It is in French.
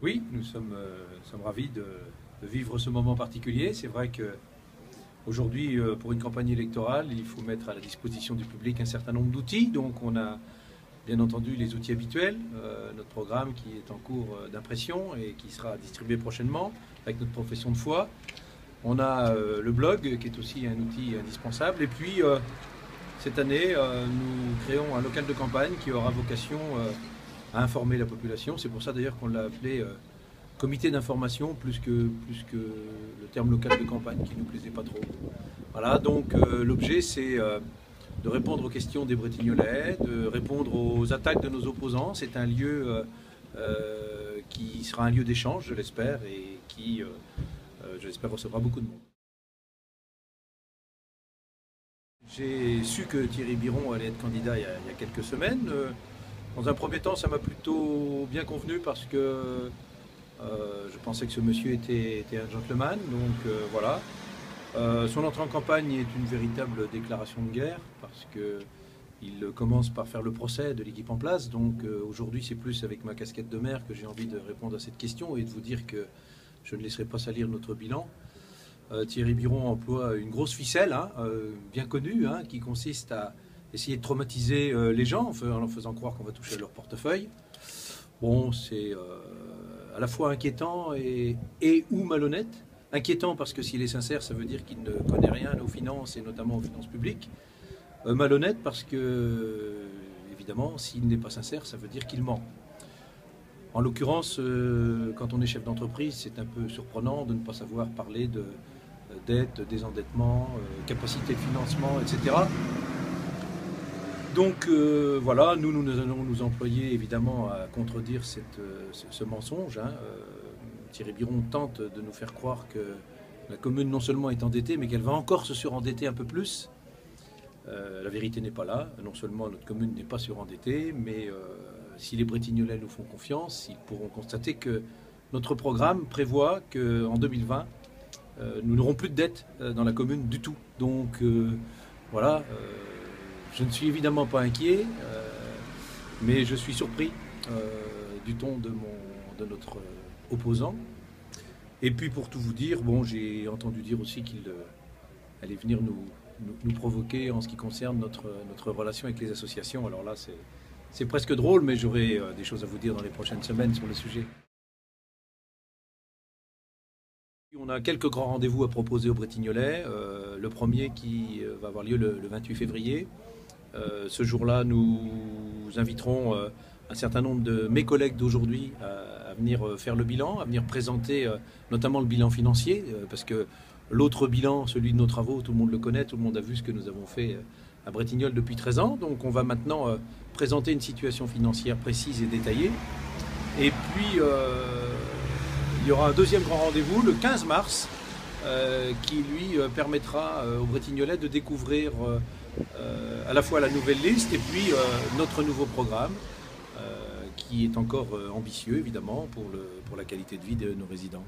Oui, nous sommes ravis de vivre ce moment particulier. C'est vrai que aujourd'hui, pour une campagne électorale, il faut mettre à la disposition du public un certain nombre d'outils. Donc on a bien entendu les outils habituels, notre programme qui est en cours d'impression et qui sera distribué prochainement avec notre profession de foi. On a le blog qui est aussi un outil indispensable. Et puis cette année, nous créons un local de campagne qui aura vocation à informer la population. C'est pour ça d'ailleurs qu'on l'a appelé comité d'information plus que le terme local de campagne qui ne nous plaisait pas trop. Voilà, donc l'objet c'est de répondre aux questions des Bretignolais, de répondre aux attaques de nos opposants. C'est un lieu qui sera un lieu d'échange, je l'espère, et qui, je l'espère, recevra beaucoup de monde. J'ai su que Thierry Biron allait être candidat il y a quelques semaines. Dans un premier temps, ça m'a plutôt bien convenu parce que je pensais que ce monsieur était un gentleman. Donc voilà. Son entrée en campagne est une véritable déclaration de guerre parce qu'il commence par faire le procès de l'équipe en place. Donc aujourd'hui, c'est plus avec ma casquette de maire que j'ai envie de répondre à cette question et de vous dire que je ne laisserai pas salir notre bilan. Thierry Biron emploie une grosse ficelle, bien connue, qui consiste à essayer de traumatiser les gens en leur faisant croire qu'on va toucher à leur portefeuille. Bon, c'est à la fois inquiétant et ou malhonnête. Inquiétant parce que s'il est sincère, ça veut dire qu'il ne connaît rien aux finances et notamment aux finances publiques. Malhonnête parce que, évidemment, s'il n'est pas sincère, ça veut dire qu'il ment. En l'occurrence, quand on est chef d'entreprise, c'est un peu surprenant de ne pas savoir parler de dette, désendettement, capacité de financement, etc. Donc voilà, nous allons nous employer évidemment à contredire ce mensonge. Thierry Biron tente de nous faire croire que la commune non seulement est endettée, mais qu'elle va encore se surendetter un peu plus. La vérité n'est pas là. Non seulement notre commune n'est pas surendettée, mais si les Bretignolais nous font confiance, ils pourront constater que notre programme prévoit qu'en 2020, nous n'aurons plus de dette dans la commune du tout. Donc voilà, je ne suis évidemment pas inquiet, mais je suis surpris du ton de notre opposant. Et puis pour tout vous dire, bon, j'ai entendu dire aussi qu'il allait venir nous provoquer en ce qui concerne notre relation avec les associations. Alors là, c'est presque drôle, mais j'aurai des choses à vous dire dans les prochaines semaines sur le sujet. On a quelques grands rendez-vous à proposer aux Bretignolais. Le premier qui va avoir lieu le 28 février. Ce jour-là, nous inviterons un certain nombre de mes collègues d'aujourd'hui à venir faire le bilan, à venir présenter notamment le bilan financier, parce que l'autre bilan, celui de nos travaux, tout le monde le connaît, tout le monde a vu ce que nous avons fait à Bretignolles depuis 13 ans. Donc on va maintenant présenter une situation financière précise et détaillée. Et puis il y aura un deuxième grand rendez-vous le 15 mars qui lui permettra aux Bretignolais de découvrir à la fois la nouvelle liste et puis notre nouveau programme qui est encore ambitieux évidemment pour la qualité de vie de nos résidents.